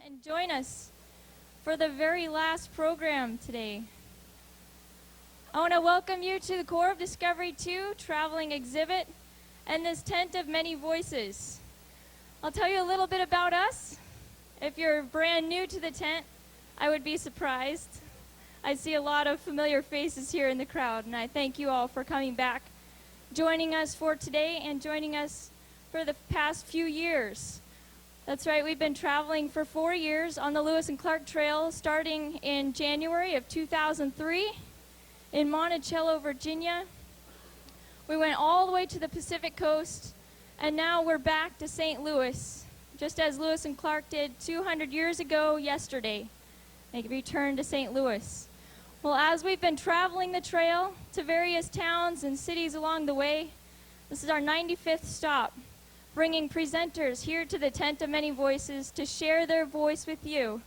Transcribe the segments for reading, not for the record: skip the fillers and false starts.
and join us for the very last program today. I want to welcome you to the Corps of Discovery 2 traveling exhibit and this tent of many voices. I'll tell you a little bit about us. If you're brand new to the tent, I would be surprised. I see a lot of familiar faces here in the crowd, and I thank you all for coming back, joining us for today and joining us for the past few years. That's right, we've been traveling for 4 years on the Lewis and Clark Trail, starting in January of 2003 in Monticello, Virginia. We went all the way to the Pacific Coast, and now we're back to St. Louis, just as Lewis and Clark did 200 years ago yesterday. They returned to St. Louis. Well, as we've been traveling the trail to various towns and cities along the way, this is our 95th stop, bringing presenters here to the Tent of Many Voices to share their voice with you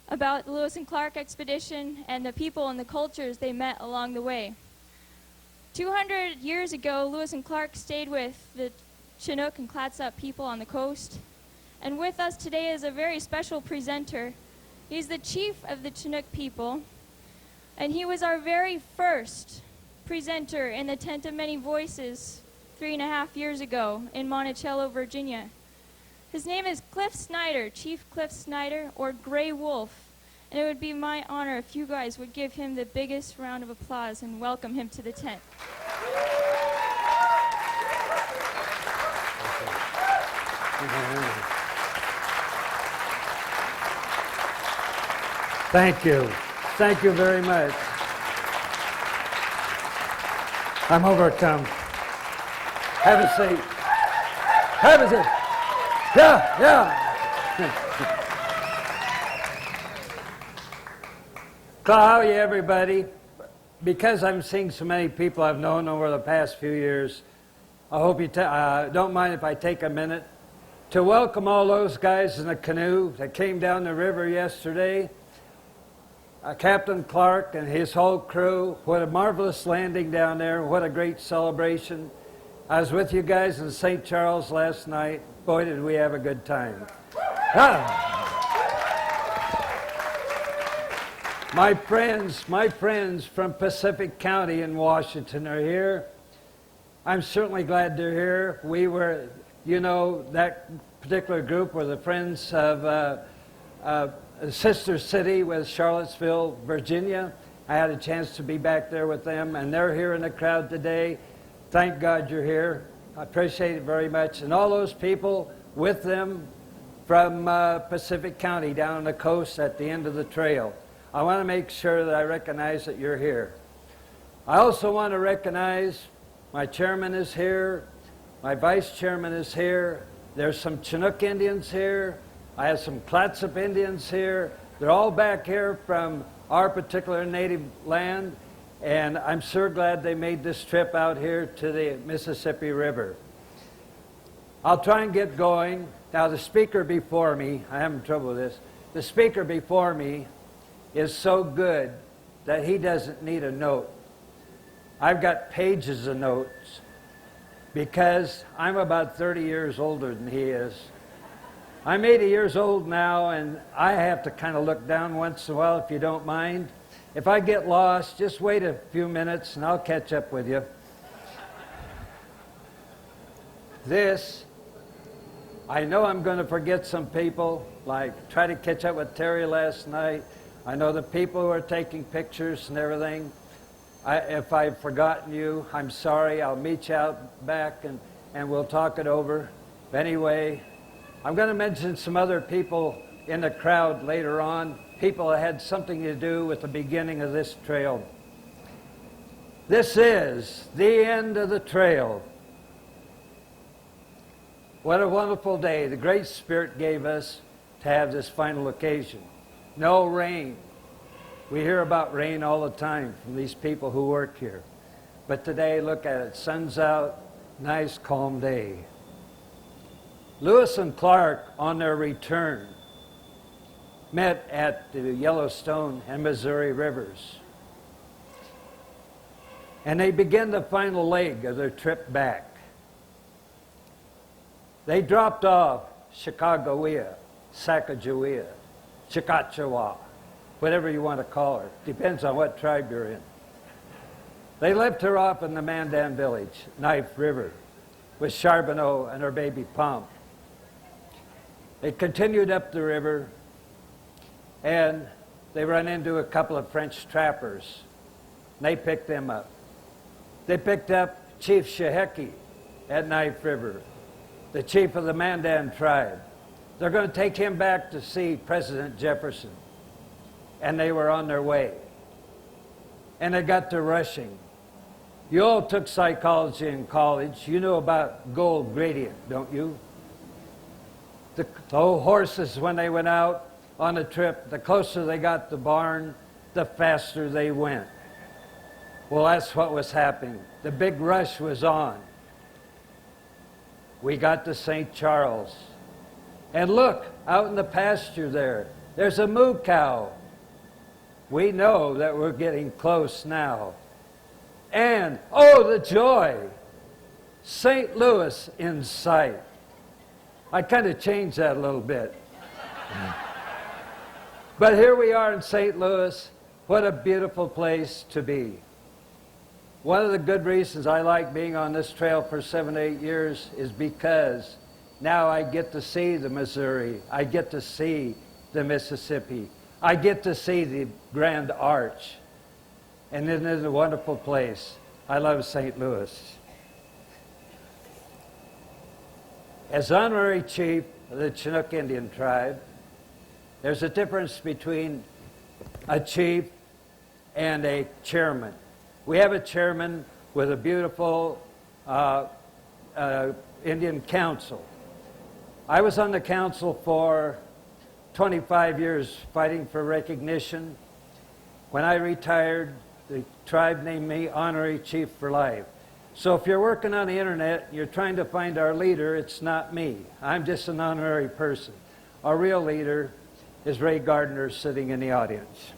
about the Lewis and Clark expedition and the people and the cultures they met along the way. 200 years ago, Lewis and Clark stayed with the Chinook and Clatsop people on the coast. And with us today is a very special presenter. He's the chief of the Chinook people, and he was our very first presenter in the Tent of Many Voices 3.5 years ago in Monticello, Virginia. His name is Cliff Snyder, Chief Cliff Snyder, or Gray Wolf. And it would be my honor if you guys would give him the biggest round of applause and welcome him to the tent. Thank you. Thank you very much. I'm overcome. Have a seat. Have a seat. Yeah. How are you, everybody? Because I'm seeing so many people I've known over the past few years, I hope you don't mind if I take a minute to welcome all those guys in the canoe that came down the river yesterday. Captain Clark and his whole crew, what a marvelous landing down there, what a great celebration. I was with you guys in St. Charles last night. Boy, did we have a good time. My friends from Pacific County in Washington are here. I'm certainly glad they're here. We were, that particular group were the friends of a sister city with Charlottesville, Virginia. I had a chance to be back there with them, and they're here in the crowd today. Thank God you're here. I appreciate it very much. And all those people with them from Pacific County down on the coast at the end of the trail. I want to make sure that I recognize that you're here. I also want to recognize my chairman is here, my vice chairman is here, there's some Chinook Indians here, I have some Clatsop Indians here. They're all back here from our particular native land, and I'm sure glad they made this trip out here to the Mississippi River. I'll try and get going. Now the speaker before me, I'm having trouble with this, the speaker before me is so good that he doesn't need a note. I've got pages of notes because I'm about 30 years older than he is. I'm 80 years old now, and I have to kind of look down once in a while, if you don't mind. If I get lost, just wait a few minutes and I'll catch up with you. I know I'm going to forget some people, like try to catch up with Terry last night. I know the people who are taking pictures and everything. If I've forgotten you, I'm sorry. I'll meet you out back and we'll talk it over. But anyway, I'm going to mention some other people in the crowd later on, people that had something to do with the beginning of this trail. This is the end of the trail. What a wonderful day the Great Spirit gave us to have this final occasion. No rain. We hear about rain all the time from these people who work here. But today, look at it. Sun's out, nice calm day. Lewis and Clark, on their return, met at the Yellowstone and Missouri rivers. And they began the final leg of their trip back. They dropped off Chicagoia, Sacagawea, Chickachawa, whatever you want to call her. Depends on what tribe you're in. They left her off in the Mandan village, Knife River, with Charbonneau and her baby Pomp. They continued up the river, and they ran into a couple of French trappers. And they picked them up. They picked up Chief Sheheki at Knife River, the chief of the Mandan tribe. They're going to take him back to see President Jefferson. And they were on their way. And they got to rushing. You all took psychology in college. You know about gold gradient, don't you? The old horses, when they went out on a trip, the closer they got to the barn, the faster they went. Well, that's what was happening. The big rush was on. We got to St. Charles. And look, out in the pasture there's a moo cow. We know that we're getting close now. And, oh, the joy! St. Louis in sight. I kind of changed that a little bit. But here we are in St. Louis. What a beautiful place to be. One of the good reasons I like being on this trail for 7 to 8 years is because now I get to see the Missouri. I get to see the Mississippi. I get to see the Grand Arch. And it is a wonderful place. I love St. Louis. As honorary chief of the Chinook Indian tribe, there's a difference between a chief and a chairman. We have a chairman with a beautiful Indian council. I was on the council for 25 years fighting for recognition. When I retired, the tribe named me honorary chief for life. So if you're working on the internet, you're trying to find our leader, it's not me. I'm just an honorary person. Our real leader is Ray Gardner, sitting in the audience.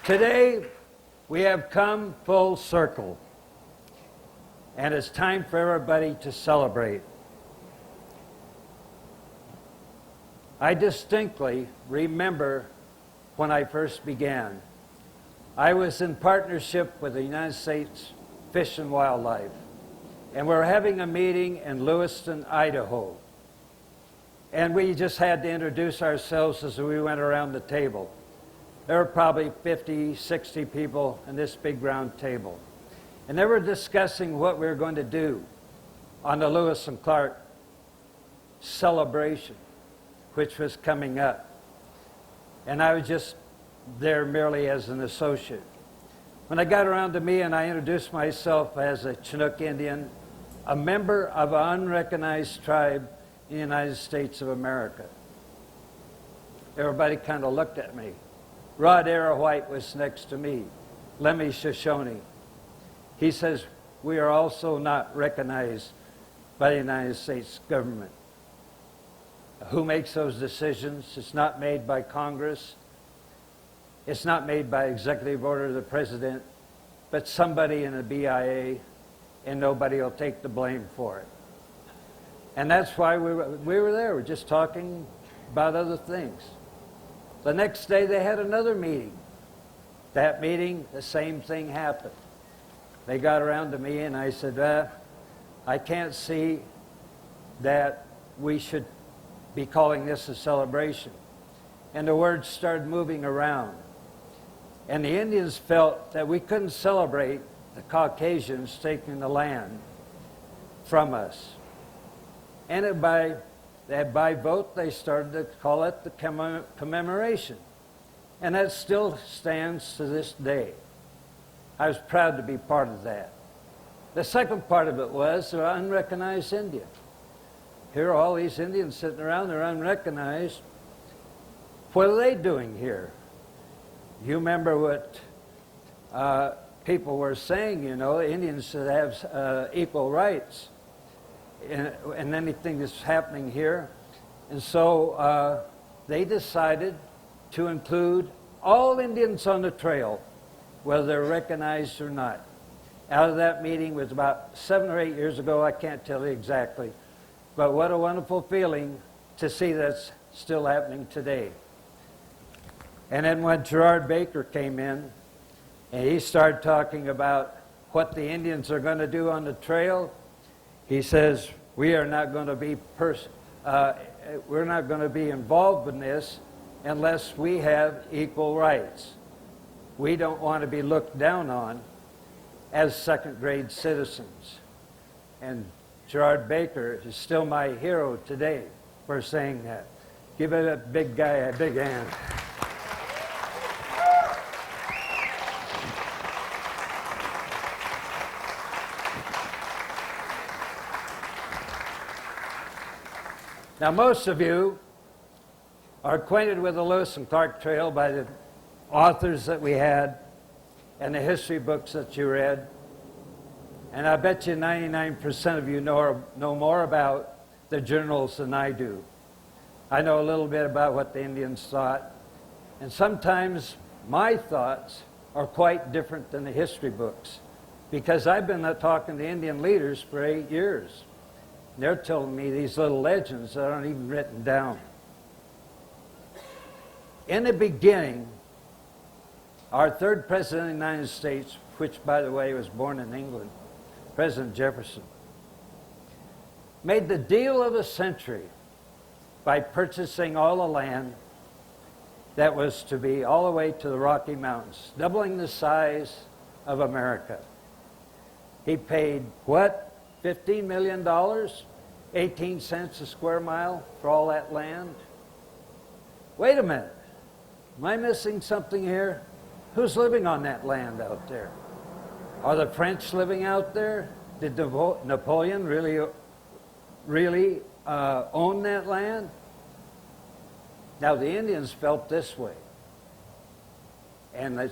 Today, we have come full circle, and it's time for everybody to celebrate. I distinctly remember when I first began. I was in partnership with the United States Fish and Wildlife, and we're having a meeting in Lewiston, Idaho. And we just had to introduce ourselves as we went around the table. There were probably 50, 60 people in this big round table. And they were discussing what we were going to do on the Lewis and Clark celebration, which was coming up. And I was just there merely as an associate. When I got around to me and I introduced myself as a Chinook Indian, a member of an unrecognized tribe in the United States of America, everybody kind of looked at me. Rod Arrowhite was next to me, Lemmy Shoshone. He says, we are also not recognized by the United States government. Who makes those decisions? It's not made by Congress. It's not made by executive order of the president, but somebody in the BIA, and nobody will take the blame for it. And that's why we were there. We're just talking about other things. The next day they had another meeting. That meeting, the same thing happened. They got around to me and I said, I can't see that we should be calling this a celebration. And the words started moving around. And the Indians felt that we couldn't celebrate the Caucasians taking the land from us. And by vote, they started to call it the commemoration. And that still stands to this day. I was proud to be part of that. The second part of it was they're unrecognized Indian. Here are all these Indians sitting around, they're unrecognized. What are they doing here? You remember what people were saying, you know, Indians should have equal rights in anything that's happening here. And so they decided to include all Indians on the trail whether they're recognized or not. Out of that meeting was about 7 or 8 years ago, I can't tell you exactly. But what a wonderful feeling to see that's still happening today. And then when Gerard Baker came in, and he started talking about what the Indians are going to do on the trail, he says, we are not going to be we're not going to be involved in this unless we have equal rights. We don't want to be looked down on as second-grade citizens. And Gerard Baker is still my hero today for saying that. Give that big guy a big hand. Now, most of you are acquainted with the Lewis and Clark Trail by the authors that we had and the history books that you read. And I bet you 99% of you know more about the journals than I do. I know a little bit about what the Indians thought, and sometimes my thoughts are quite different than the history books, because I've been talking to Indian leaders for 8 years. They're telling me these little legends that aren't even written down. In the beginning, our third president of the United States, which, by the way, was born in England, President Jefferson, made the deal of the century by purchasing all the land that was to be all the way to the Rocky Mountains, doubling the size of America. He paid, what, $15 million, 18 cents a square mile for all that land? Wait a minute. Am I missing something here? Who's living on that land out there? Are the French living out there? Did Napoleon really own that land? Now, the Indians felt this way. And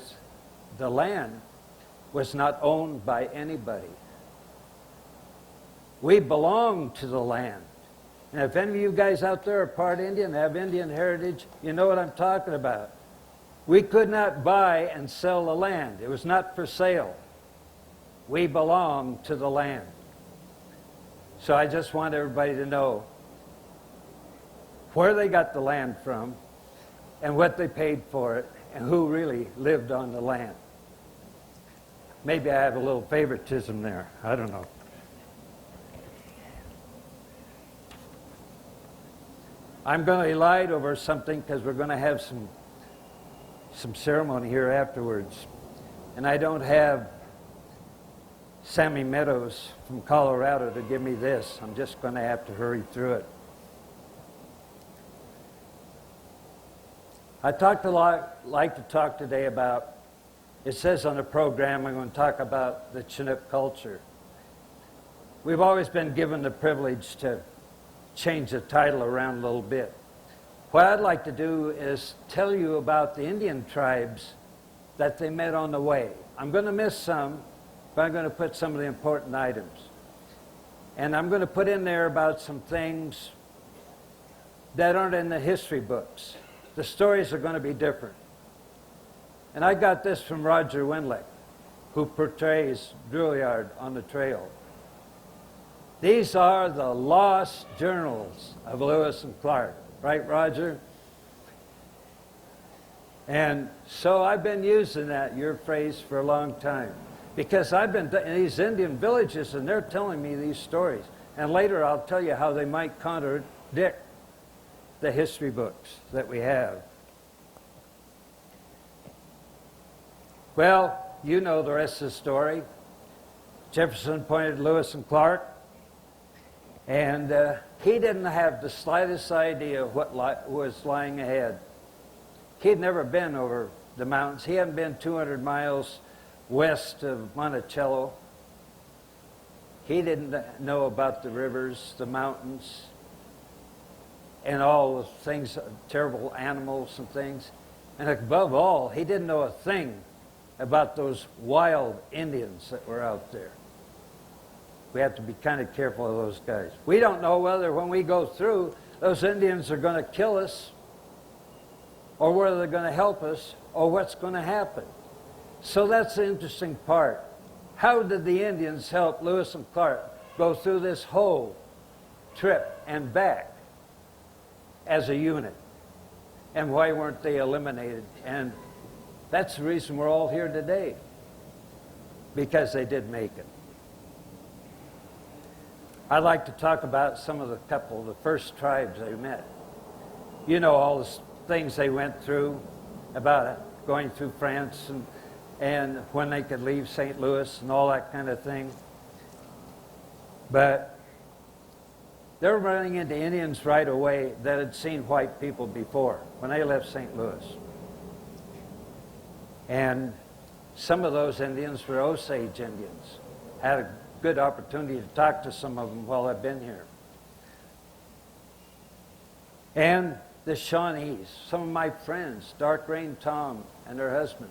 the land was not owned by anybody. We belong to the land. And if any of you guys out there are part Indian, have Indian heritage, you know what I'm talking about. We could not buy and sell the land. It was not for sale. We belong to the land. So I just want everybody to know where they got the land from and what they paid for it and who really lived on the land. Maybe I have a little favoritism there. I don't know. I'm going to elide over something because we're going to have some ceremony here afterwards. And I don't have Sammy Meadows from Colorado to give me this. I'm just going to have to hurry through it. Like to talk today about, it says on the program, I'm going to talk about the Chinook culture. We've always been given the privilege to change the title around a little bit. What I'd like to do is tell you about the Indian tribes that they met on the way. I'm going to miss some, but I'm going to put some of the important items. And I'm going to put in there about some things that aren't in the history books. The stories are going to be different. And I got this from Roger Winlick, who portrays Drouillard on the trail. These are the lost journals of Lewis and Clark. Right, Roger? And so I've been using your phrase for a long time. Because I've been in these Indian villages and they're telling me these stories. And later I'll tell you how they might contradict the history books that we have. Well, you know the rest of the story. Jefferson appointed Lewis and Clark. And he didn't have the slightest idea of what was lying ahead. He'd never been over the mountains. He hadn't been 200 miles west of Monticello. He didn't know about the rivers, the mountains, and all the things, terrible animals and things. And above all, he didn't know a thing about those wild Indians that were out there. We have to be kind of careful of those guys. We don't know whether when we go through, those Indians are going to kill us, or whether they're going to help us, or what's going to happen. So that's the interesting part. How did the Indians help Lewis and Clark go through this whole trip and back as a unit? And why weren't they eliminated? And that's the reason we're all here today, because they did make it. I'd like to talk about the first tribes they met. You know all the things they went through about going through France and when they could leave St. Louis and all that kind of thing. But they're running into Indians right away that had seen white people before when they left St. Louis. And some of those Indians were Osage Indians. Had a good opportunity to talk to some of them while I've been here. And the Shawnees, some of my friends, Dark Rain Tom and her husband,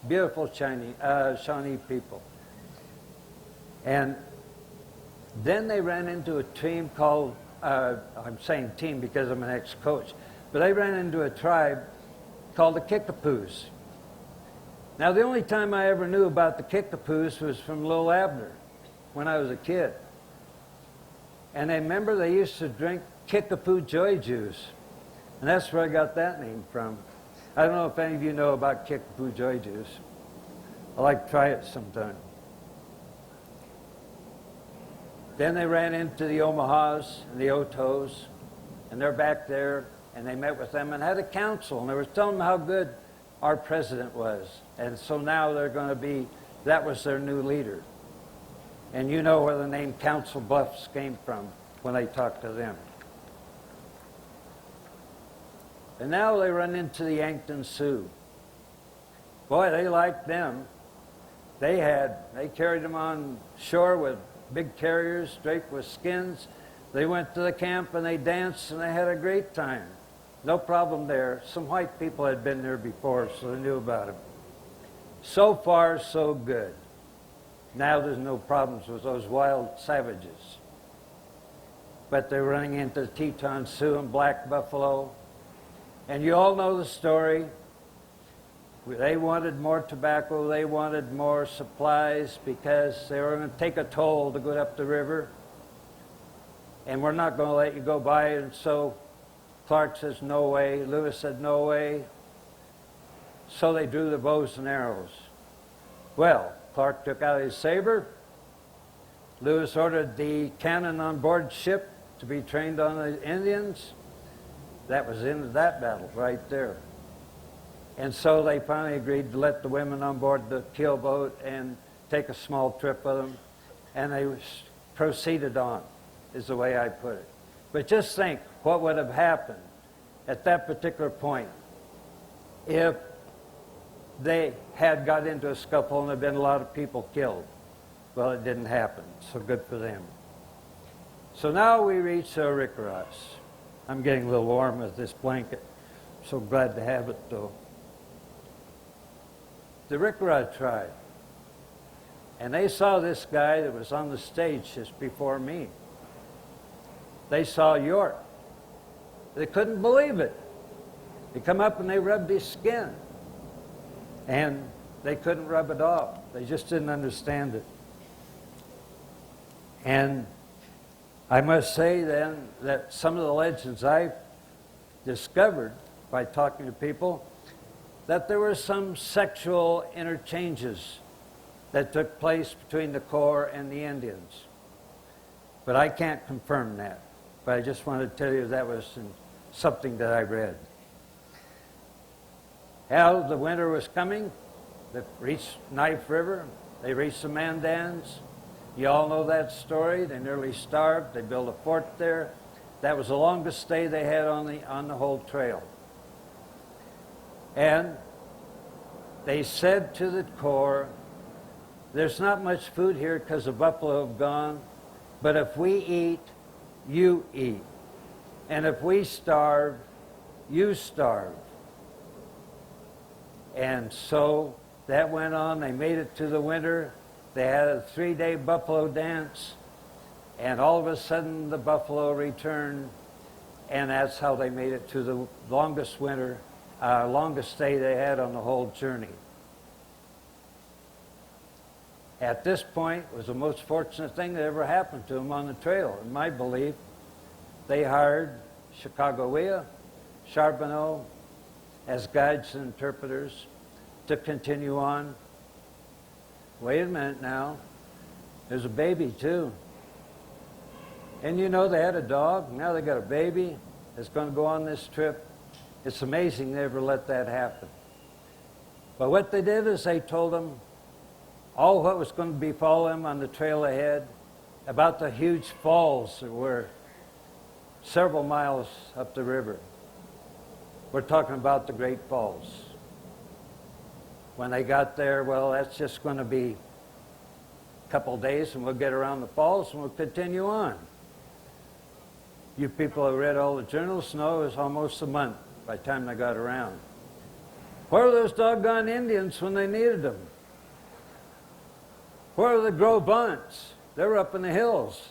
beautiful Shawnee people. And then they ran into a team called, I'm saying team because I'm an ex-coach, but they ran into a tribe called the Kickapoos. Now, the only time I ever knew about the Kickapoos was from Lil Abner when I was a kid. And I remember they used to drink Kickapoo Joy Juice. And that's where I got that name from. I don't know if any of you know about Kickapoo Joy Juice. I'd like to try it sometime. Then they ran into the Omahas and the Otos, and they're back there, and they met with them and had a council, and they were telling them how good our president was. And so now they're going to be, that was their new leader. And you know where the name Council Bluffs came from when they talked to them. And now they run into the Yankton Sioux. Boy, they liked them. They carried them on shore with big carriers draped with skins. They went to the camp and they danced and they had a great time. No problem there. Some white people had been there before, so they knew about them. So far, so good. Now there's no problems with those wild savages. But they're running into the Teton Sioux and Black Buffalo. And you all know the story. They wanted more tobacco, they wanted more supplies because they were going to take a toll to go up the river. And we're not going to let you go by. And so Clark says, no way. Lewis said, no way. So they drew the bows and arrows. Well, Clark took out his saber. Lewis ordered the cannon on board ship to be trained on the Indians. That was the end of that battle right there. And so they finally agreed to let the women on board the keel boat and take a small trip with them. And they proceeded on, is the way I put it. But just think what would have happened at that particular point if they had got into a scuffle and there had been a lot of people killed. Well, it didn't happen, so good for them. So now we reach Ricaras. I'm getting a little warm with this blanket. So glad to have it, though. The Ricara tribe. And they saw this guy that was on the stage just before me. They saw York. They couldn't believe it. They come up and they rubbed his skin. And they couldn't rub it off. They just didn't understand it. And I must say then that some of the legends I've discovered by talking to people, that there were some sexual interchanges that took place between the Corps and the Indians. But I can't confirm that. But I just wanted to tell you that was something that I read. How the winter was coming, they reached Knife River, they reached the Mandans. You all know that story. They nearly starved. They built a fort there. That was the longest stay they had on the whole trail. And they said to the Corps, there's not much food here because the buffalo have gone, but if we eat, you eat. And if we starve, you starve. And so that went on. They made it to the winter. They had a 3-day buffalo dance, and all of a sudden the buffalo returned, and that's how they made it to the longest winter, longest stay they had on the whole journey. At this point, it was the most fortunate thing that ever happened to them on the trail. In my belief, they hired Chicagoia, Charbonneau as guides and interpreters to continue on. Wait a minute now. There's a baby, too. And you know, they had a dog. Now they got a baby that's going to go on this trip. It's amazing they ever let that happen. But what they did is they told them all what was going to befall them on the trail ahead, about the huge falls that were several miles up the river. We're talking about the Great Falls. When they got there, well, that's just going to be a couple days and we'll get around the falls and we'll continue on. You people who read all the journals know it was almost a month by the time they got around. Where were those doggone Indians when they needed them? Where were the Gros Bants? They were up in the hills.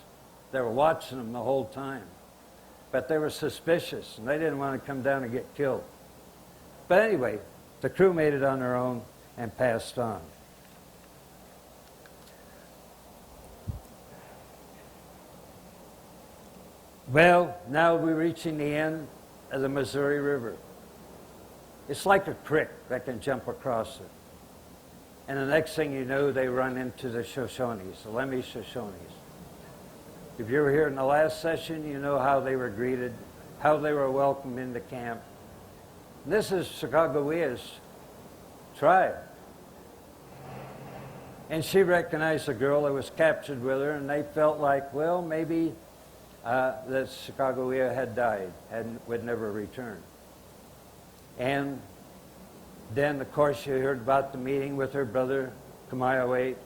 They were watching them the whole time. But they were suspicious, and they didn't want to come down and get killed. But anyway, the crew made it on their own and passed on. Well, now we're reaching the end of the Missouri River. It's like a creek that can jump across it. And the next thing you know, they run into the Shoshones, the Lemhi Shoshones. If you were here in the last session, you know how they were greeted, how they were welcomed into camp. And this is Chicagoia's tribe. And she recognized the girl that was captured with her, and they felt like, well, maybe that Chicagoia had died and would never return. And then, of course, you heard about the meeting with her brother, Kamiawait,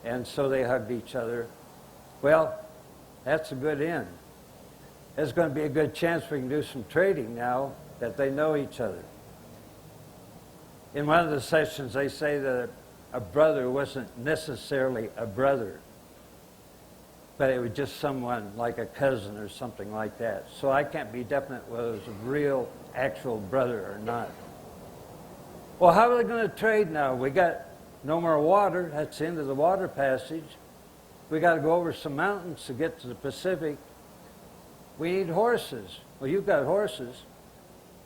and so they hugged each other. Well, that's a good end. There's going to be a good chance we can do some trading now that they know each other. In one of the sessions, they say that a brother wasn't necessarily a brother, but it was just someone like a cousin or something like that. So I can't be definite whether it was a real, actual brother or not. Well, how are they going to trade now? We got no more water. That's the end of the water passage. We got to go over some mountains to get to the Pacific. We need horses. Well, you've got horses.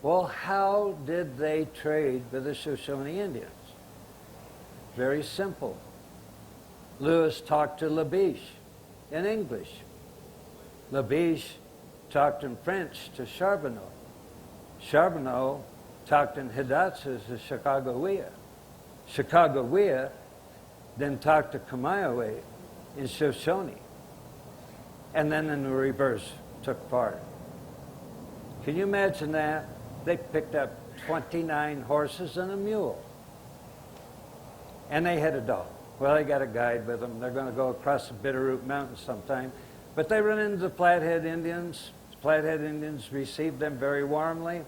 Well, how did they trade with the Shoshone Indians? Very simple. Lewis talked to Labiche in English. Labiche talked in French to Charbonneau. Charbonneau talked in Hidatsa to Chicagoia. Chicagoia then talked to Kamiawait in Shoshone. And then in the reverse took part. Can you imagine that? They picked up 29 horses and a mule. And they had a dog. Well, they got a guide with them. They're going to go across the Bitterroot Mountains sometime. But they run into the Flathead Indians. The Flathead Indians received them very warmly.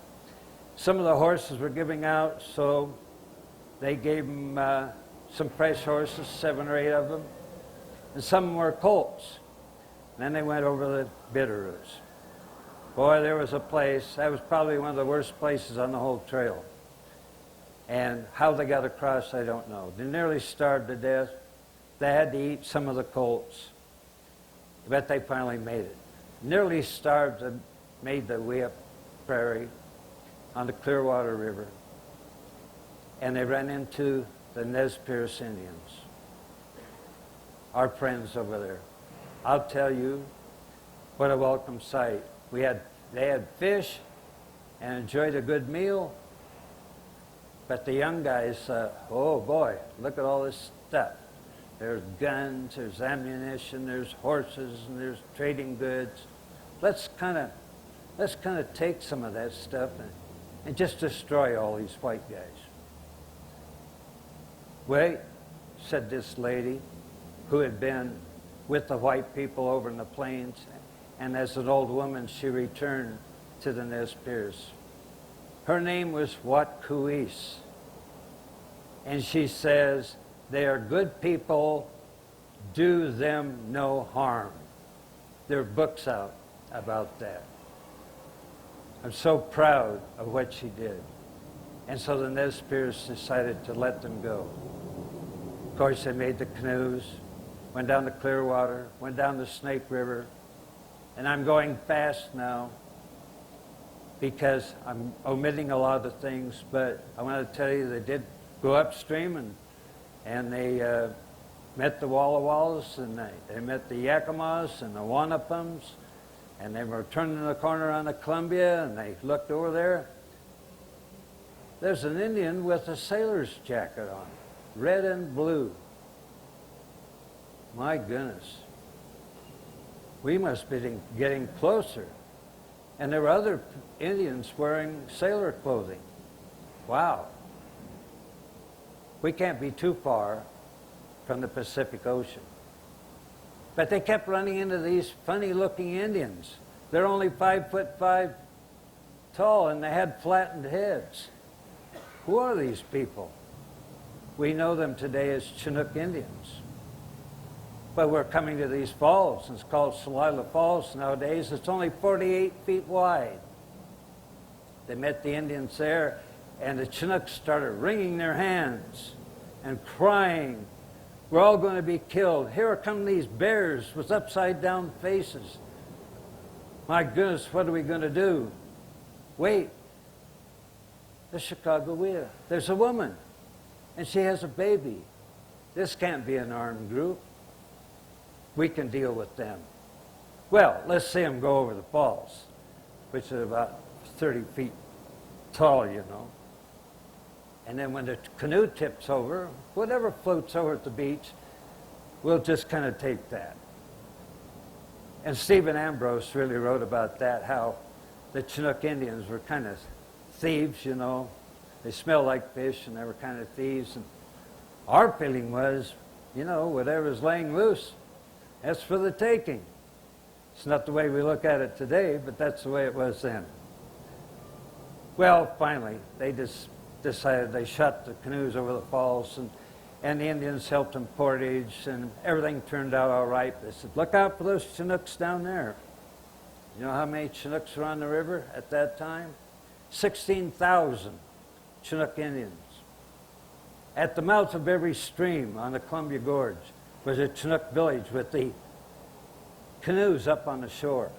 Some of the horses were giving out, so they gave them some fresh horses, 7 or 8 of them. And some were colts. And then they went over the Bitterroots. Boy, there was a place, that was probably one of the worst places on the whole trail. And how they got across, I don't know. They nearly starved to death. They had to eat some of the colts. But they finally made it. Nearly starved and made the way up prairie on the Clearwater River. And they ran into the Nez Percé Indians, our friends over there. I'll tell you, what a welcome sight. They had fish and enjoyed a good meal. But the young guys, oh boy, look at all this stuff. There's guns, there's ammunition, there's horses, and there's trading goods. Let's kind of take some of that stuff and just destroy all these white guys. Wait, said this lady who had been with the white people over in the plains, and as an old woman, she returned to the Nez Percé. Her name was Watkuis. And she says, they are good people, do them no harm. There are books out about that. I'm so proud of what she did. And so the Nez Percé decided to let them go. Of course, they made the canoes, went down the Clearwater, went down the Snake River, and I'm going fast now because I'm omitting a lot of things, but I want to tell you they did go upstream and they met the Walla Wallas, and they met the Yakimas and the Wanapums, and they were turning the corner on the Columbia, and they looked over there. There's an Indian with a sailor's jacket on, red and blue. My goodness. We must be getting closer. And there were other Indians wearing sailor clothing. Wow. We can't be too far from the Pacific Ocean. But they kept running into these funny-looking Indians. They're only 5'5" tall, and they had flattened heads. Who are these people? We know them today as Chinook Indians. But we're coming to these falls. It's called Celila Falls nowadays. It's only 48 feet wide. They met the Indians there, and the Chinooks started wringing their hands and crying, "We're all going to be killed. Here come these bears with upside-down faces. My goodness, what are we going to do?" Wait. The Chicagoea. There's a woman, and she has a baby. This can't be an armed group. We can deal with them. Well, let's see them go over the falls, which is about 30 feet tall, you know. And then when the canoe tips over, whatever floats over at the beach, we'll just kind of take that. And Stephen Ambrose really wrote about that, how the Chinook Indians were kind of thieves, you know. They smelled like fish, and they were kind of thieves. And our feeling was, you know, whatever's laying loose, that's for the taking. It's not the way we look at it today, but that's the way it was then. Well, finally, they just decided they shot the canoes over the falls, and the Indians helped them portage, and everything turned out all right. They said, "Look out for those Chinooks down there." You know how many Chinooks were on the river at that time? 16,000 Chinook Indians. At the mouth of every stream on the Columbia Gorge was a Chinook village with the canoes up on the shore.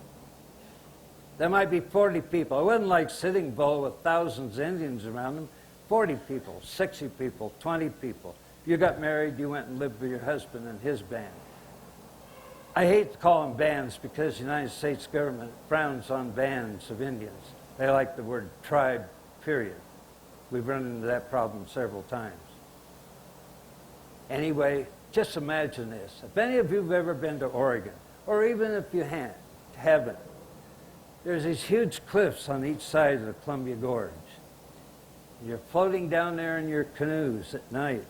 There might be 40 people. It wasn't like Sitting Bull with thousands of Indians around them. 40 people, 60 people, 20 people. You got married, you went and lived with your husband and his band. I hate to call them bands because the United States government frowns on bands of Indians. They like the word tribe, period. We've run into that problem several times. Anyway, just imagine this. If any of you have ever been to Oregon, or even if you haven't, there's these huge cliffs on each side of the Columbia Gorge. You're floating down there in your canoes at night.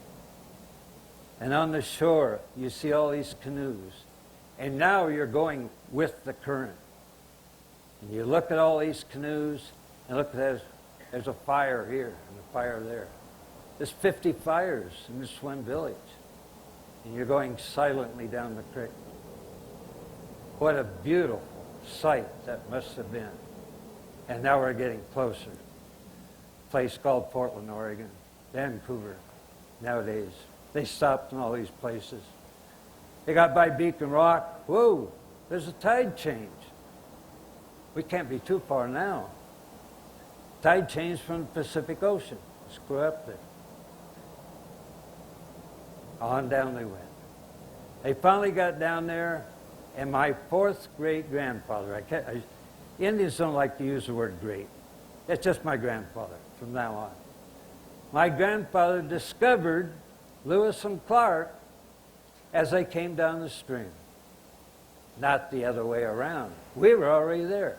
And on the shore, you see all these canoes. And now you're going with the current. And you look at all these canoes, and look, there's a fire here and a fire there. There's 50 fires in this one village. And you're going silently down the creek. What a beautiful sight that must have been. And now we're getting closer. A place called Portland, Oregon, Vancouver, nowadays. They stopped in all these places. They got by Beacon Rock. Whoa, there's a tide change. We can't be too far now. Tide changed from the Pacific Ocean. Let's go up there. On down they went. They finally got down there, and my fourth great-grandfather, Indians don't like to use the word great. It's just my grandfather from now on. My grandfather discovered Lewis and Clark as they came down the stream. Not the other way around. We were already there.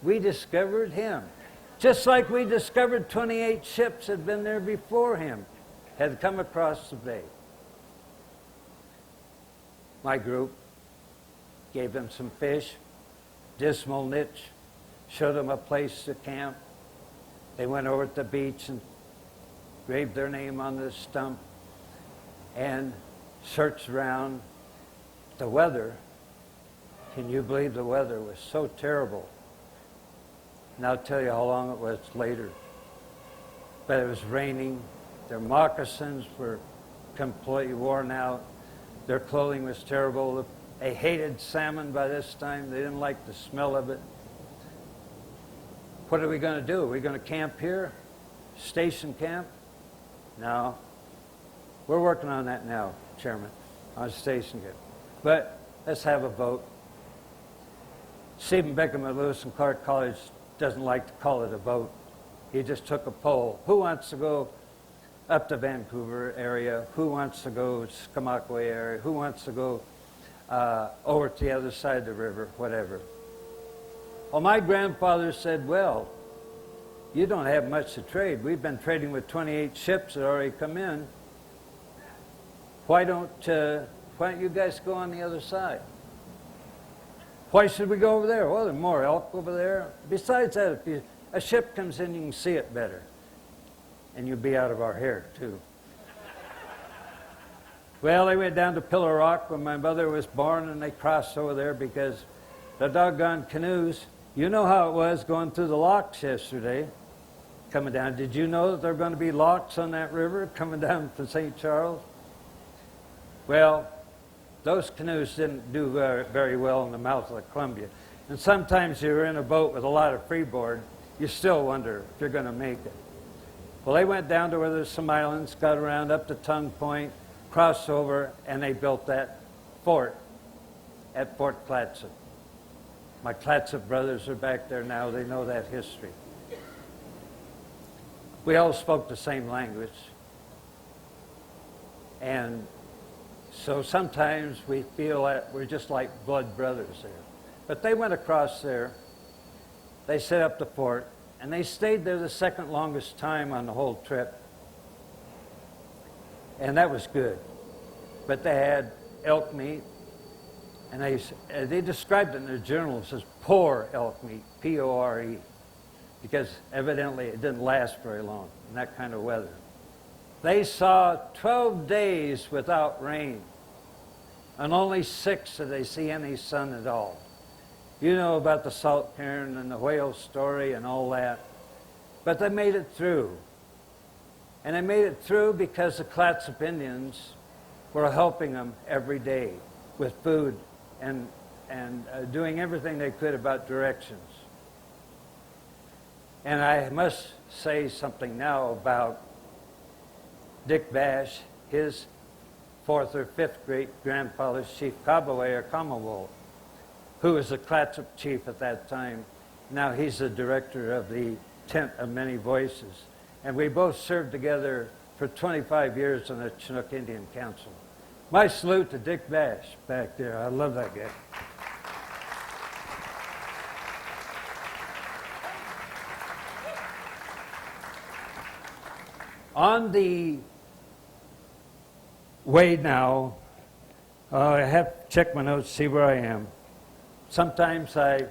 We discovered him. Just like we discovered 28 ships had been there before him, had come across the bay. My group gave them some fish, dismal niche, showed them a place to camp. They went over to the beach and graved their name on the stump and searched around. The weather, can you believe the weather was so terrible? And I'll tell you how long it was later. But it was raining. Their moccasins were completely worn out. Their clothing was terrible. They hated salmon by this time. They didn't like the smell of it. What are we going to do? Are we going to camp here? Station camp? No. We're working on that now, Chairman, on station camp. But let's have a vote. Stephen Bickham at Lewis and Clark College doesn't like to call it a vote. He just took a poll. Who wants to go up to Vancouver area? Who wants to go to Skamakwe area? Who wants to go over to the other side of the river? Whatever. Well, my grandfather said, well, you don't have much to trade. We've been trading with 28 ships that already come in. Why don't you guys go on the other side? Why should we go over there? Well, there's more elk over there. Besides that, if a ship comes in, you can see it better. And you'll be out of our hair, too. Well, they went down to Pillar Rock when my mother was born, and they crossed over there because the doggone canoes, you know how it was going through the locks yesterday, coming down. Did you know that there are going to be locks on that river coming down from St. Charles? Well, those canoes didn't do very well in the mouth of the Columbia. And sometimes you're in a boat with a lot of freeboard, you still wonder if you're going to make it. Well, they went down to where there's some islands, got around up to Tongue Point, crossed over, and they built that fort at Fort Clatsop. My Clatsop brothers are back there now. They know that history. We all spoke the same language. And so sometimes we feel that we're just like blood brothers there. But they went across there. They set up the fort. And they stayed there the second longest time on the whole trip. And that was good. But they had elk meat. And they described it in their journals as poor elk meat, P-O-R-E. Because evidently it didn't last very long in that kind of weather. They saw 12 days without rain. And only 6 did they see any sun at all. You know about the salt cairn and the whale story and all that. But they made it through. And they made it through because the Clatsop Indians were helping them every day with food and doing everything they could about directions. And I must say something now about Dick Bash, his 4th or 5th great-grandfather's chief Kabaway or Kamawol, who was the Clatsop chief at that time. Now he's the director of the Tent of Many Voices. And we both served together for 25 years on the Chinook Indian Council. My salute to Dick Bash back there. I love that guy. On the way now, I have to check my notes, see where I am. Sometimes I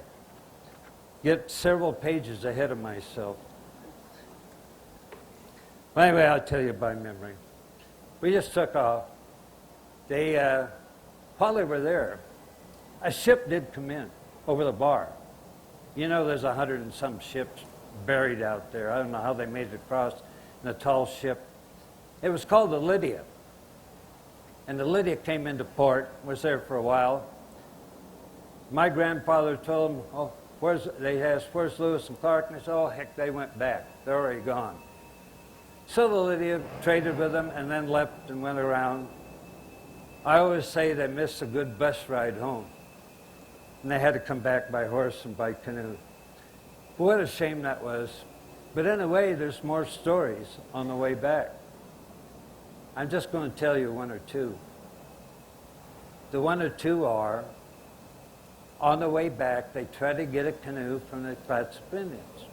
get several pages ahead of myself. Well, anyway, I'll tell you by memory. We just took off. While they were there, a ship did come in over the bar. You know, there's 100 and some ships buried out there. I don't know how they made it across in a tall ship. It was called the Lydia. And the Lydia came into port, was there for a while. My grandfather told them, they asked, where's Lewis and Clark? And they said, oh, heck, they went back. They're already gone. So the Lydia traded with them and then left and went around. I always say they missed a good bus ride home. And they had to come back by horse and by canoe. What a shame that was. But in a way, there's more stories on the way back. I'm just going to tell you one or two. The one or two are, on the way back, they tried to get a canoe from the Clatsop Indians.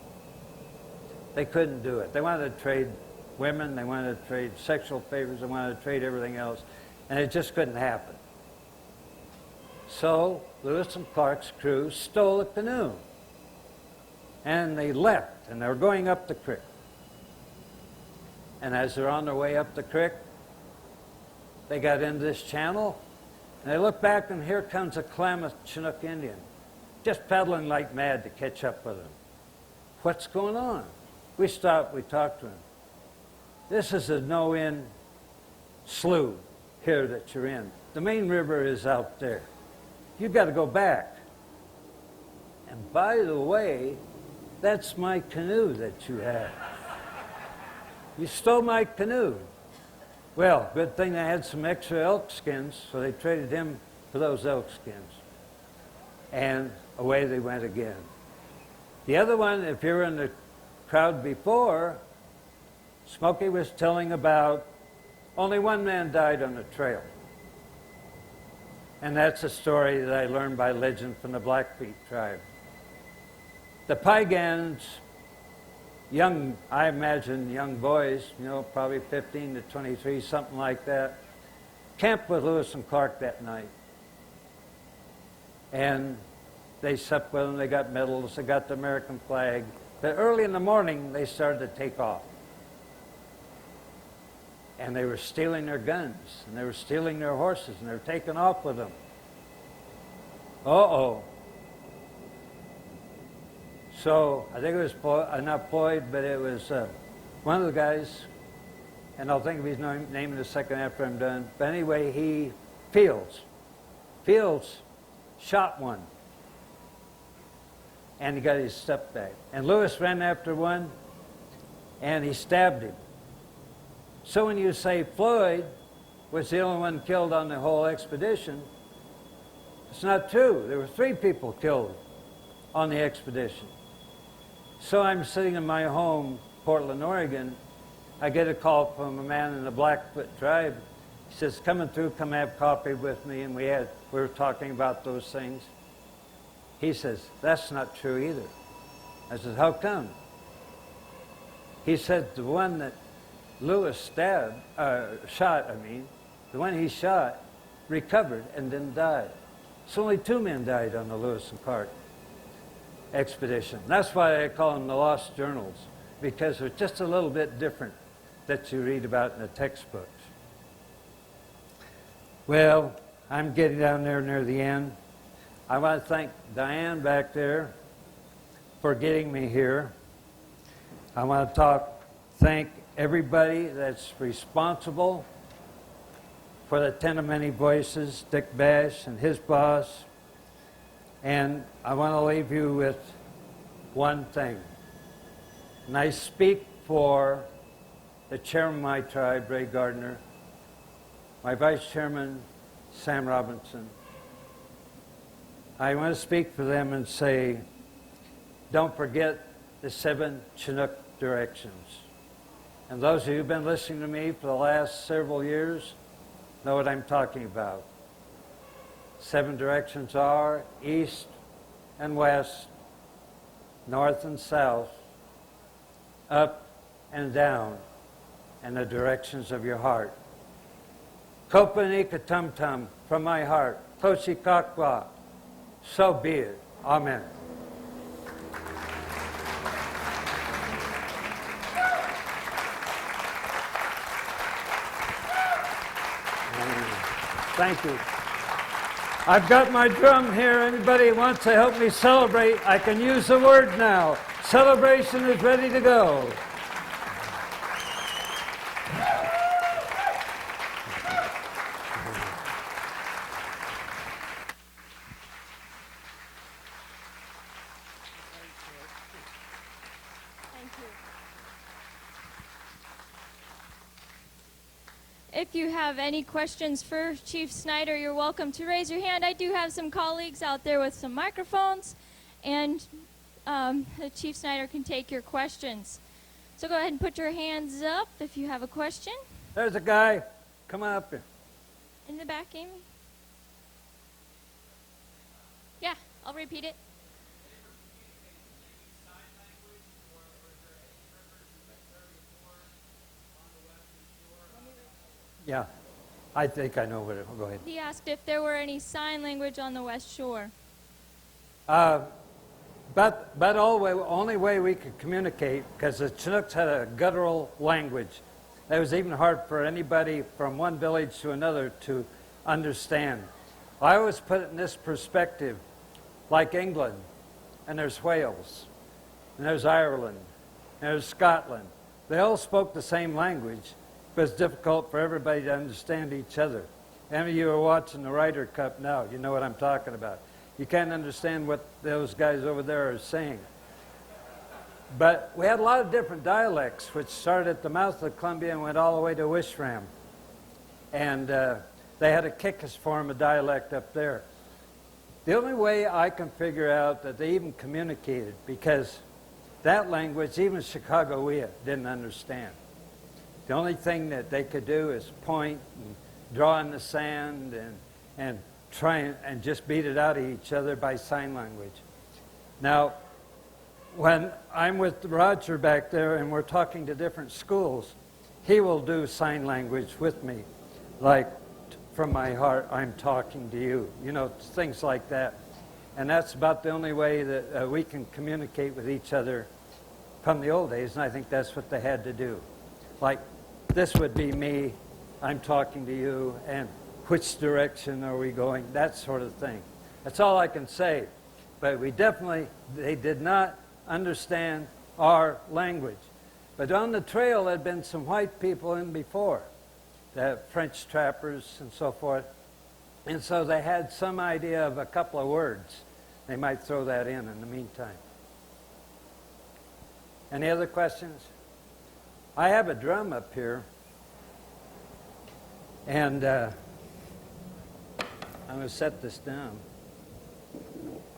They couldn't do it. They wanted to trade women, they wanted to trade sexual favors, they wanted to trade everything else, and it just couldn't happen. So Lewis and Clark's crew stole a canoe, and they left, and they were going up the creek. And as they're on their way up the creek, they got into this channel, and they looked back, and here comes a Klamath Chinook Indian, just paddling like mad to catch up with them. What's going on? We stopped, we talked to him. This is a no-in slough here that you're in. The main river is out there. You've got to go back. And by the way, that's my canoe that you have. You stole my canoe. Well, good thing they had some extra elk skins, so they traded him for those elk skins. And away they went again. The other one, if you were in the crowd before, Smokey was telling about only one man died on the trail. And that's a story that I learned by legend from the Blackfeet tribe. The Piegans, young, I imagine young boys, probably 15 to 23, something like that, camped with Lewis and Clark that night. And they supped with them, they got medals, they got the American flag. But early in the morning, they started to take off. And they were stealing their guns, and they were stealing their horses, and they were taking off with them. Uh-oh. So I think it was not Floyd, but it was one of the guys, and I'll think of his name in a second after I'm done. But anyway, Fields shot one, and he got his step back. And Lewis ran after one, and he stabbed him. So when you say Floyd was the only one killed on the whole expedition, it's not true. There were 3 people killed on the expedition. So I'm sitting in my home, Portland, Oregon. I get a call from a man in the Blackfoot tribe. He says, coming through, come have coffee with me. And we were talking about those things. He says, that's not true either. I said, how come? He said, the one that Lewis shot, the one he shot, recovered and didn't die. So only 2 men died on the Lewis and Clark expedition. That's why I call them the lost journals, because they're just a little bit different that you read about in the textbooks. Well, I'm getting down there near the end. I want to thank Diane back there for getting me here. I want to thank everybody that's responsible for the Ten of Many Voices, Dick Bash and his boss. And I want to leave you with one thing. And I speak for the chairman of my tribe, Ray Gardner, my vice chairman, Sam Robinson. I want to speak for them and say, don't forget the 7 Chinook directions. And those of you who've been listening to me for the last several years know what I'm talking about. 7 directions are east and west, north and south, up and down, and the directions of your heart. Kopanika tum tum from my heart. Toshi kakwa. So be it. Amen. Thank you. I've got my drum here. Anybody wants to help me celebrate, I can use the word now. Celebration is ready to go. If you have any questions for Chief Snyder, you're welcome to raise your hand. I do have some colleagues out there with some microphones, and Chief Snyder can take your questions. So go ahead and put your hands up if you have a question. There's a guy. Come on up here. In the back, Amy? Yeah, I'll repeat it. Yeah, I think I know what it is. Go ahead. He asked if there were any sign language on the West Shore. But only way we could communicate, because the Chinooks had a guttural language. That was even hard for anybody from one village to another to understand. I always put it in this perspective, like England, and there's Wales, and there's Ireland, and there's Scotland. They all spoke the same language, but it's difficult for everybody to understand each other. Any of you are watching the Ryder Cup now, you know what I'm talking about. You can't understand what those guys over there are saying. But we had a lot of different dialects, which started at the mouth of the Columbia and went all the way to Wishram. And they had a Kickus form of dialect up there. The only way I can figure out that they even communicated, because that language, even Chicagoia didn't understand. The only thing that they could do is point and draw in the sand and try and just beat it out of each other by sign language. Now, when I'm with Roger back there and we're talking to different schools, he will do sign language with me, like from my heart, I'm talking to you, you know, things like that. And that's about the only way that we can communicate with each other from the old days, and I think that's what they had to do. Like, this would be me, I'm talking to you, and which direction are we going, that sort of thing. That's all I can say. But they did not understand our language. But on the trail, there had been some white people in before, the French trappers and so forth. And so they had some idea of a couple of words. They might throw that in the meantime. Any other questions? I have a drum up here. And I'm going to set this down.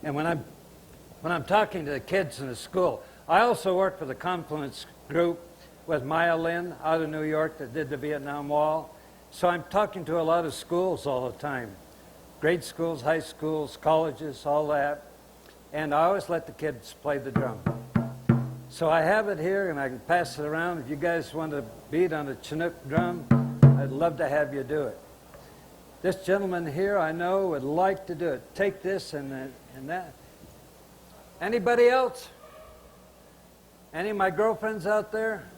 And when I'm talking to the kids in the school, I also work for the Confluence group with Maya Lin out of New York that did the Vietnam Wall. So I'm talking to a lot of schools all the time. Grade schools, high schools, colleges, all that. And I always let the kids play the drum. So I have it here and I can pass it around. If you guys want to beat on a Chinook drum, I'd love to have you do it. This gentleman here I know would like to do it. Take this and that. Anybody else? Any of my girlfriends out there?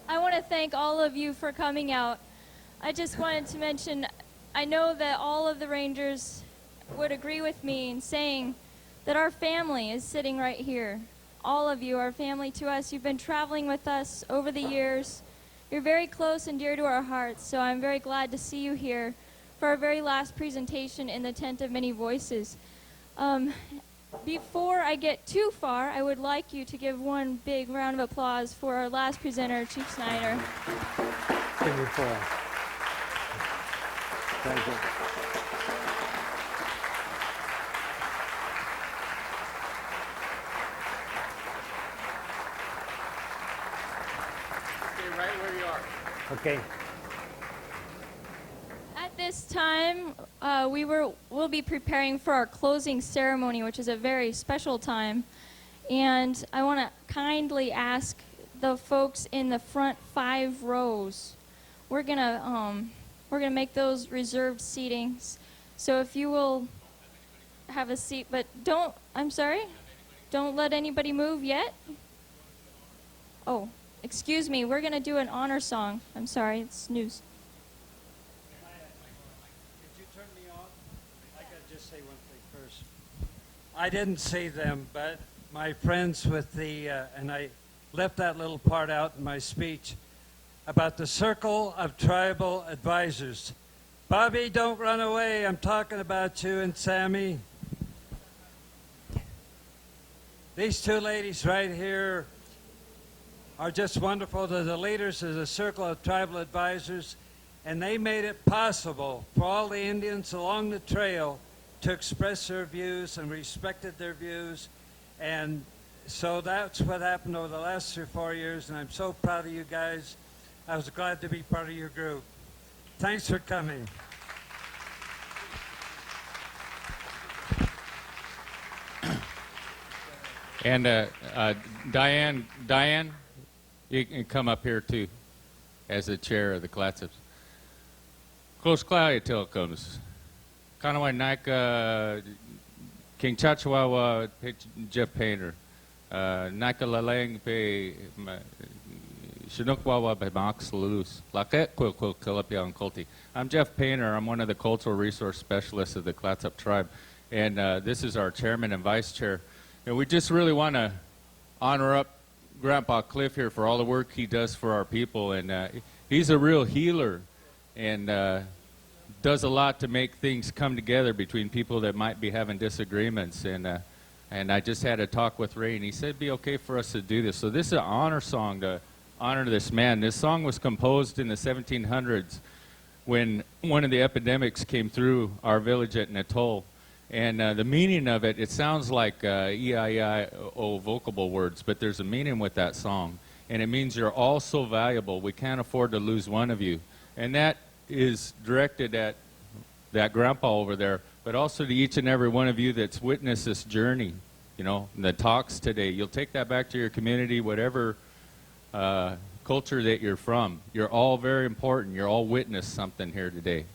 I want to thank all of you for coming out. I just wanted to mention, I know that all of the Rangers would agree with me in saying that our family is sitting right here. All of you are family to us. You've been traveling with us over the years. You're very close and dear to our hearts, so I'm very glad to see you here for our very last presentation in the Tent of Many Voices. Before I get too far, I would like you to give one big round of applause for our last presenter, Chief Snyder. Give me applause. Thank you. Stay right where you are. Okay. At this time, we'll be preparing for our closing ceremony, which is a very special time. And I want to kindly ask the folks in the front 5 rows. We're gonna make those reserved seatings. So if you will have a seat, but don't let anybody move yet. Oh, excuse me, we're gonna do an honor song. I'm sorry, it's news. Could you turn me on? I gotta just say one thing first. I didn't see them, but my friends with the, and I left that little part out in my speech, about the Circle of Tribal Advisors. Bobby, don't run away. I'm talking about you and Sammy. These two ladies right here are just wonderful. They're the leaders of the Circle of Tribal Advisors, and they made it possible for all the Indians along the trail to express their views and respected their views. And so that's what happened over the last 3 or 4 years, and I'm so proud of you guys. I was glad to be part of your group. Thanks for coming. And Diane, you can come up here too, as the chair of the Clatsops. Close Cloudy till comes. Kanawai Naika, King Chachawawa, Jeff Painter, Naika Lalang pe Chinook Wawa by Max Luz, Laket Quilquil Kilapia and Kulti. I'm Jeff Painter. I'm one of the cultural resource specialists of the Clatsop tribe, and this is our chairman and vice chair. And we just really want to honor up Grandpa Cliff here for all the work he does for our people, and he's a real healer, and does a lot to make things come together between people that might be having disagreements. And I just had a talk with Ray, and he said it'd be okay for us to do this. So this is an honor song to honor this man. This song was composed in the 1700s when one of the epidemics came through our village at Natal. And the meaning of it, it sounds like E-I-E-I-O vocable words, but there's a meaning with that song. And it means you're all so valuable, we can't afford to lose one of you. And that is directed at that grandpa over there, but also to each and every one of you that's witnessed this journey, you know, the talks today. You'll take that back to your community, whatever culture that you're from. You're all very important. You're all witnessed something here today.